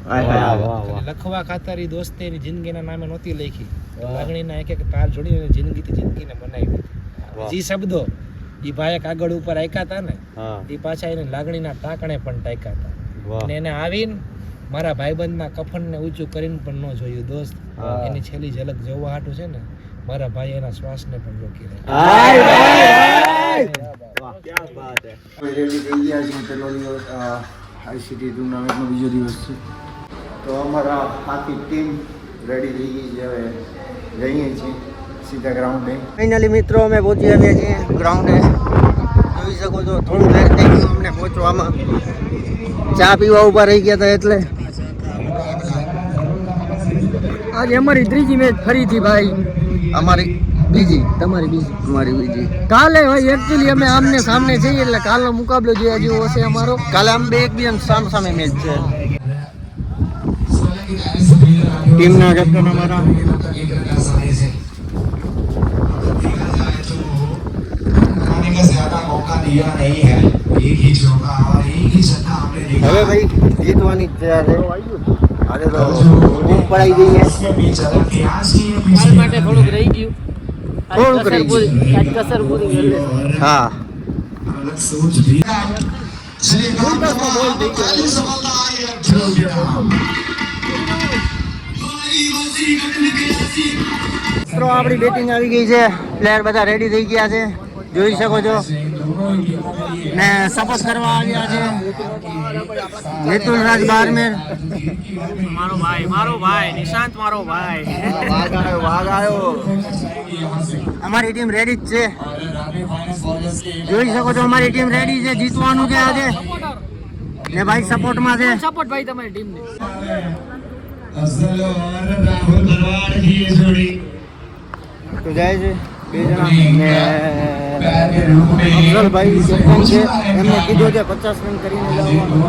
લખવા ખાતર ઈ દોસ્તે એની જિંદગીના નામે નહોતી લખી, લાગણીના એક એક તાર જોડીને જિંદગીથી જિંદગીને બનાવી. જે શબ્દો ઈ ભાઈએ કાગળ ઉપર આંક્યા હતા ને, એ પાછા એને લાગણીના ટાંકણે પણ ટાંક્યા હતા. અને એને આવીને મારા ભાઈબંધના કફનને ઊંચું કરીને પણ ન જોયું દોસ્ત. એની છેલ્લી ઝલક જોવા હાટું છે ને મારા ભાઈ એના શ્વાસને પણ રોકી રહ્યા. આઈસીટી ટુર્નામેન્ટનો બીજો દિવસ છે, તો અમારા આખી ટીમ રેડી થઈ ગઈ છે. હવે જઈએ છીએ સીધા ગ્રાઉન્ડે. ફાઇનલી મિત્રો અમે પહોંચી આવ્યા છીએ ગ્રાઉન્ડે. જોઈ શકો છો થોડું લેટ થઈ ગયું અમને પહોંચવામાં. ચા પીવા ઊભા રહી ગયા હતા એટલે. આજે અમારી ત્રીજી મેચ ફરીથી ભાઈ. અમારી બીજી, તમારી બીજી, અમારી બીજી. કાલે ભાઈ એકચ્યુઅલી અમે આમને સામને જઈએ એટલે કાલનો મુકાબલો જે જેવો હશે અમારો. કાલે આમ બે એકબીજા સામ સામે મેચ છે. ટીમના કેપ્ટન અમારા હવે ભાઈ જીતવાની જ છે આજે. આજે તો ઊંઘ પડાઈ દઈએ. કાલ માટે થોડુંક રહી ગયું. થોડુંક રહી ગયું. કસર પૂરી કરી લે. હા મિત્રો આપણી બેટિંગ આવી ગઈ છે. પ્લેયર બધા રેડી થઈ ગયા છે, જોઈ શકો છો. ને સપોર્ટ કરવા આવ્યા છે મિતુલ રાજ બારમેર. મારો ભાઈ નિશાંત, મારો ભાઈ. વાઘ આવ્યો. અમારી ટીમ રેડી જ છે, જોઈ શકો છો. અમારી ટીમ રેડી છે, જીતવાનું છે આજે. ને ભાઈ સપોર્ટમાં છે. સપોર્ટ ભાઈ તમારી ટીમને. તો જાય છે બે જણા ને અફઝલભાઈ કેપ્ટન છે, એમને કીધું છે 50 રન કરીને જવાનું.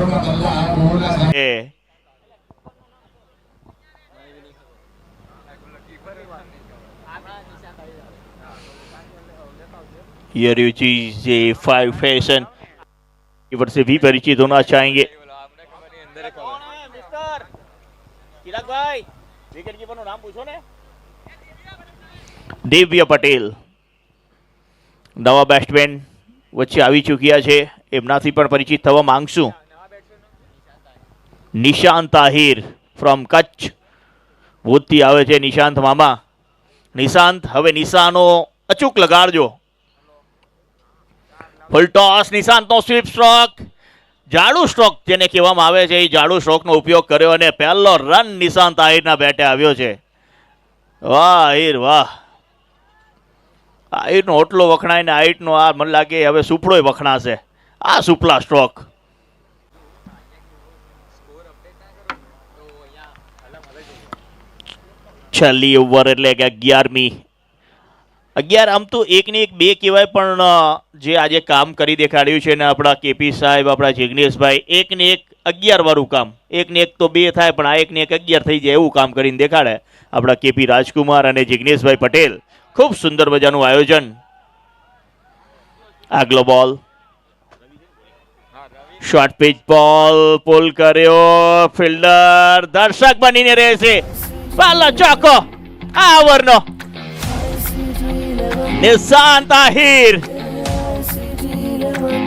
रुचि से 5 फैशन इवर से भी परिचित होना चाहेंगे. દિવ્ય પટેલ નવા બેટ્સમેન વચ્ચે આવી ચૂક્યા છે, એમનાથી પણ પરિચિત થવા માંગશું. નિશાંત આહિર ફ્રોમ કચ્છ ભૂતથી આવે છે નિશાંત મામા. નિશાંત હવે નિશાનો અચૂક લગાડજો. ફૂલ ટોસ, નિશાંતનો સ્વીપ સ્ટ્રોક, જાડુ સ્ટ્રોક જેને કહેવામાં આવે છે, એ જાડુ સ્ટ્રોકનો ઉપયોગ કર્યો અને પહેલો રન નિશાંત આહિરના બેટે આવ્યો છે. વાહ આહિર વાહ. આહિરનો ઓટલો વખણાય ને આહિરનો આ મને લાગે હવે સુપડોય વખણાશે. આ સુપલા સ્ટ્રોક. છેલ્લી ઓવર એટલે કે 11મી. 11 આમ તો એકને એક બે કહેવાય, પણ જે આજે કામ કરી દેખાડ્યું છે ને આપણા કેપી સાહેબ, આપણા જિગ્નેશભાઈ, એકને એક 11 વાળું કામ. એકને એક તો બે થાય, પણ આ એકને એક 11 થઈ જાય એવું કામ કરીને દેખાડે આપણા કેપી રાજકુમાર અને જિગ્નેશભાઈ પટેલ. ખૂબ સુંદર મજાનું આયોજન. આગલો બોલ, શોર્ટ પિચ બોલ, પુલ કર્યો, ફિલ્ડર દર્શક બનીને રહેશે. પહેલો ચોકો આ ઓવરનો. નિશાંત આહિર,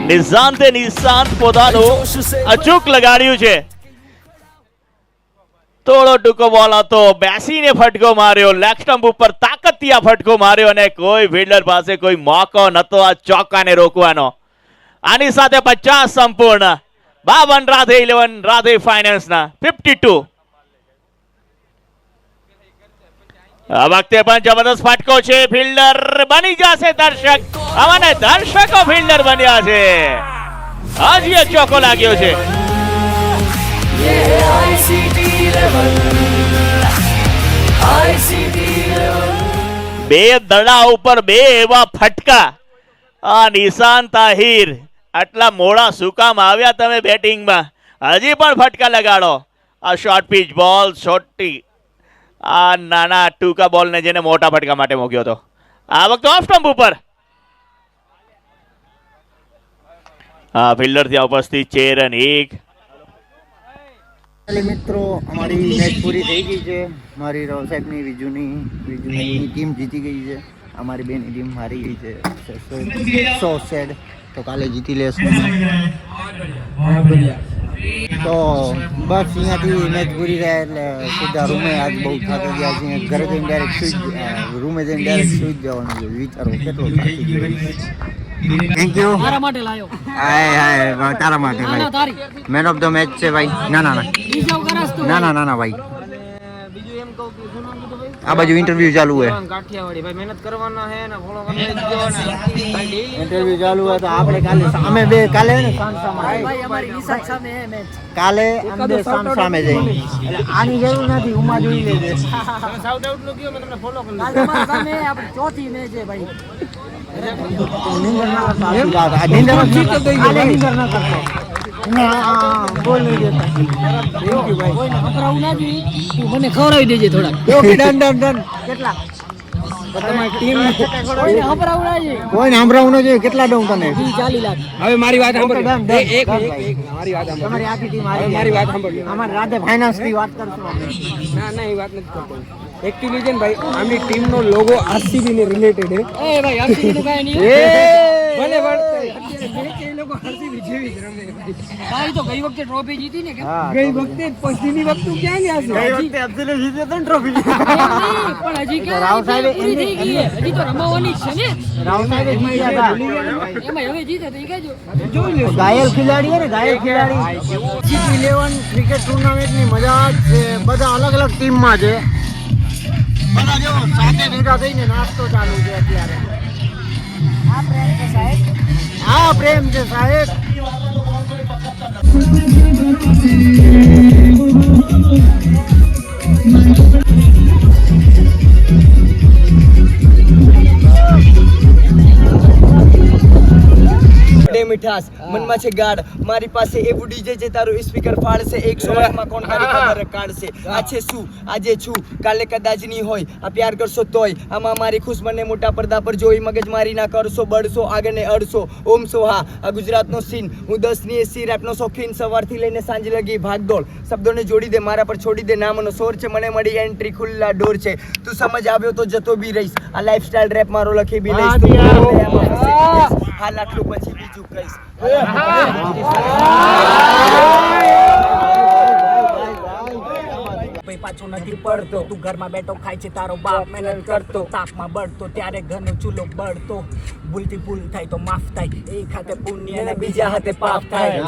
નિશાંત પોતાનું અચૂક લગાડ્યું છે. થોડો ટૂંકો બોલ હતો, બેસીને ફટકો માર્યો, લેગ સ્ટમ્પ ઉપર તાકતિયા ફટકો માર્યો અને કોઈ ફિલ્ડર પાસે કોઈ મોકો નતો આ ચોક્કાને રોકવાનો. આની સાથે 50 સંપૂર્ણ. 52 રાધે 11 રાધે ફાઇનાન્સના 52. આ વખતે પણ જબરદસ્ત ફટકો છે, ફિલ્ડર બની જશે દર્શક. આવાને દર્શકો ફિલ્ડર બન્યા છે. હજી એક ચોકો લાગ્યો છે. બે દડા ઉપર બે એવા ફટકા. આ નિશાંત આહિર આટલા મોડા શું કામ આવ્યા તમે બેટિંગમાં? હજી પણ ફટકા લગાડો. આ શોર્ટ પિચ બોલ, છોટી આ નાના ટૂંકા બોલને જેને મોટા ફટકા માટે મૂક્યો હતો, આ વખતે ઓફ સ્ટમ્પ ઉપર. હા ફિલ્ડર ત્યાં ઉપસ્થિત છે. રન 1. મિત્રો અમારી મેચ પૂરી થઈ ગઈ છે. મારી રાવ સાહેબની વિજુની ટીમ જીતી ગઈ છે. અમારી બેની ટીમ હારી ગઈ છે. સો સેડ. તો કાલે જીતી લેશું. તો બસ અહીંયાથી મેચ પૂરી થાય એટલે સીધા રૂમે. આજ બહુ થાકી ગયા છે. ઘરે જઈને ડાયરેક્ટ રૂમે જઈને ડાયરેક્ટ સુઈ જવાનું છે. વિચારો કેટલો થાકી ગયો. Thank you. તારા માટે લાયો. હાય તારા માટે ભાઈ. મેન ઓફ ધ મેચ છે ભાઈ. ના ના ના ડિઝર્વ કરસ તું. ના ના ના ના ભાઈ. બીજું એમ કહું કે શું નામ કીધું ભાઈ? આ બાજુ ઇન્ટરવ્યુ ચાલુ છે. કાઠિયાવાડી ભાઈ મહેનત કરવાના હે ને ફોલો કરવાના ભાઈ. ઇન્ટરવ્યુ ચાલુ હોય તો આપણે કાલે અમે બે કાલે ને સામસામાં ભાઈ અમારી નિશાન સામે હે મેચ. કાલે અમે સામસામે જઈએ. એટલે આની જરૂર નથી. ઉમા જોઈ લેજે. સાઉથ આઉટ નો ગયો મેં તમને ફોલો કરી કાલ તમારા સામે આપણી ચોથી મેચ છે ભાઈ. નીંદર ના કરતા. નીંદર ના કરતો. બોલ નહીં દેતા. થેન્ક યુ ભાઈ. કોઈને ખબરાવું ના જોઈએ. તું મને ખવડાવી દેજે થોડાક. Okay done done done. કેટલા? તમારી ટીમ કોઈને ખબરાવું ના જોઈએ. કોઈને સાંભળવું ન જોઈએ. કેટલા દઉં તને? 40 લાખ. હવે મારી વાત સાંભળો. એક મારી વાત સાંભળો. તમારી આખી ટીમ મારી વાત સાંભળો. અમારે રાતે ફાઇનાન્સ ની વાત કરશું અમે. ના ના એ વાત નથી કરતો. એકચ્યુઅલી છે ને ભાઈ આમની ટીમનો લોગો આરસીબી ને રિલેટેડ છે. એ ભાઈ આરસીબી નું કાંઈ નહીં. ભલે અત્યારે મેચ એ લોકો આરસીબી જેવી જ રમે ભાઈ. ભાઈ તો ગઈ વખતે ટ્રોફી જીતી ને કે હા, ગઈ વખતે પછીની વખત ક્યાં ગયા છે? ગઈ વખતે અબ્દુલ જીત્યો તો ને ટ્રોફી. એમ નહીં, પણ હજી ક્યાં રાવ સાહેબે પૂરી થઈ ગઈ છે. હજી તો રમવાની જ છે ને. રાવ સાહેબે જીત્યા હતા. એમાં હવે જીતે તો ઈ કહેજો. ઘાયલ ખેલાડી હે ને ઘાયલ ખેલાડી. 11 ક્રિકેટ ટુર્નામેન્ટની મજા જ છે. બધા અલગ અલગ ટીમમાં છે. બધા જો સાથે ભેગા થઈને નાસ્તો ચાલુ છે અત્યારે. આ પ્રેમ છે સાહેબ. આ પ્રેમ છે સાહેબ. મીઠાસ મનમાં છે ગાઢ મારી પાસે એવું ડીજે છે તારું સ્પીકર ફાડશે 100 માં કોણ તારી ખબર કાઢશે આ છે શું આજે છું કાલે કદાચ નહીં હોય આ પ્યાર કરશો તોય આમાં મારી ખુશ મને મોટા પડદા પર જોઈ મગજ મારી ના કરશો બળશો આગળ ને અડશો ઓમ સોહા આ ગુજરાતનો સીન હું 10 ની એસી રેપનો શોખીન સવારથી લઈને સાંજ લગી ભાગદોડ શબ્દોને જોડી દે મારા પર છોડી દે નામનો સોર છે મને મળી એન્ટ્રી ખુલ્લા ડોર છે તું સમજ આવ્યો તો જતો બી રહીશ આ લાઈફસ્ટાઈલ રેપ મારો લખી બી લઈશ હાલ આટલું પછી બીજું કહીશ પાછો નથી પડતો તું ઘરમાં બેઠો ખાય છે તારો બાપ મહેનત કરતો તાપમાં બળતો ત્યારે ઘરનો ચૂલો બળતો ભૂલથી ભૂલ થાય તો માફ થાય એક હાથે પુણ્ય અને બીજા હાથે પાપ થાય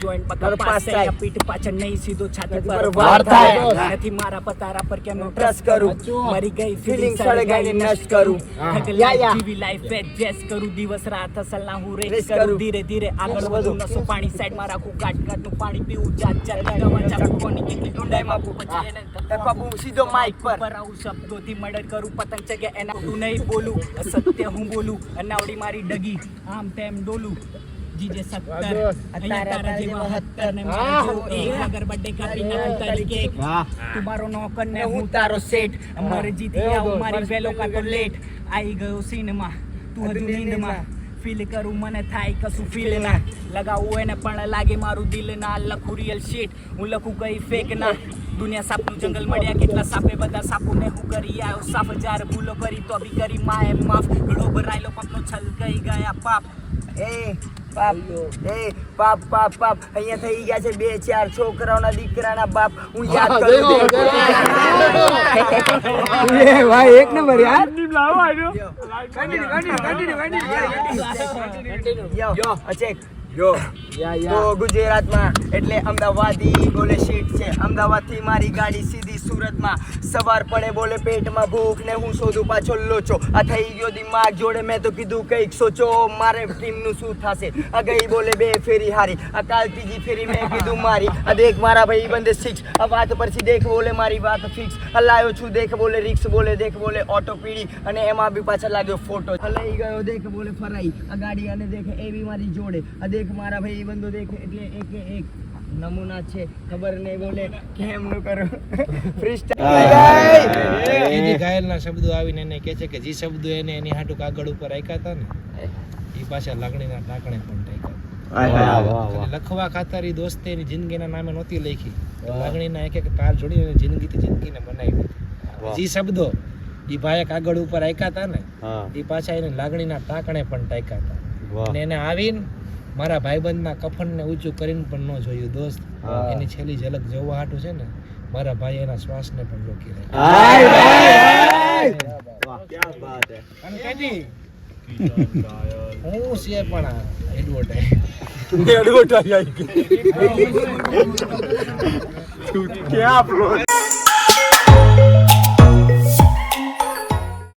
જોઈન્ટ પકડ પાસે પીઠ પાછળ નહીં સીધો છાતી પર વાર થાય નથી મારા પતારા પર કેમ ટ્રસ્ટ કરું મરી ગઈ ફીલિંગ સળગાઈને નષ્ટ કરું જીવી લાઈફ એડજસ્ટ કરું દિવસ રાત સલાહ હું રેસ કરું ધીરે ધીરે આગળ વધુ નસો પાણી સાઈડમાં રાખું કાટ કાટનું પાણી પીવું જાત જાત ગવા ચાપકોની કેટલી ઊંડાઈમાં સીધો માઇક પર આવું શબ્દોથી મર્ડર કરું પતંગ છે કે એના તું નહીં બોલું સત્ય હું બોલું અનાવડી મારી ડગી આમ તેમ ડોલું જીજે 70 અહીંયા તારા જેવા 70 ને મારો એક અગર બર્થડે કાપી નાખું તારી કેક તું મારો નોકર ને હું તારો સેટ અમારે જીતી આવું મારી વેલો કાતો લેટ આવી ગયો સિનેમા તું હજુ નીંદમાં ફીલ કરું મને થાય કશું ફીલ ના લગાવું એને પણ લાગે મારું દિલ ના લખું રિયલ શીટ હું લખું કઈ ફેક ના દુનિયા સાપનું જંગલ મળ્યા કેટલા સાપે બધા સાપોને હું કરી આવ્યો સાફ હજાર ભૂલો કરી તો બી કરી માએ માફ ગળો ભરાયેલો પાપનો છલ ગઈ ગયા પાપ એ પાપ પાપ પાપ પાપ અહીંયા થઈ ગયા છે 2-4 છોકરાઓના દીકરાના બાપ હું યાદ કરું ભાઈ એક નંબર યાર તો ગુજરાતમાં એટલે અમદાવાદી બોલે શીટ છે અમદાવાદથી મારી ગાડી સીધી સુરતમાં સવાર પડે બોલે પેટમાં ભૂખ ને હું શોધું પાછો લોચો આ થઈ ગયો દિમાગ જોડે મેં તો કીધું કંઈક સોચો મારે ટીમનું શું થશે આ ગઈ બોલે 2 ફેરી હારી આ કાલ ત્રીજી ફેરી મેં કીધું મારી આ દેખ મારા ભાઈ બંદે 6 આ વાત પરથી દેખ બોલે મારી વાત ફિક્સ હલાયો છું દેખ બોલે રિક્સ બોલે દેખ બોલે ઓટો પીડી અને એમાં બી પાછળ લાગ્યો ફોટો હલાઈ ગયો દેખ બોલે ફરાઈ આ ગાડી અને દેખ એ બી મારી જોડે આ દેખ મારા ભાઈ બંદો દેખ એટલે એક નમૂના છે ખબર નહીં બોલે કેમ નું કરો એની ઘાયલના શબ્દો આવીને એને કહે છે કે જે શબ્દો એને એની હાટું કાગળ ઉપર રાખ્યા હતા ને એ પાછા લાગણીના ટાંકણે પણ ટાંક્યા અને લખવા ખાતર ઈ દોસ્તે એની જિંદગીના નામે નહોતી લખી. લાગણીના એક એક તાર જોડીને જિંદગીથી જિંદગીને બનાવી. જે શબ્દો ઈ ભાઈએ કાગળ ઉપર આંક્યા હતા ને એ પાછા એને લાગણીના ટાંકણે પણ ટાંક્યા હતા. અને એને આવીને મારા ભાઈબંધના કફનને ઊંચું કરીને પણ ન જોયું દોસ્ત. એની છેલ્લી ઝલક જોવા હાટું છે ને મારા ભાઈ એના શ્વાસને પણ રોકી રાખ્યો. હું છે પણ એડવર્ટાઈઝ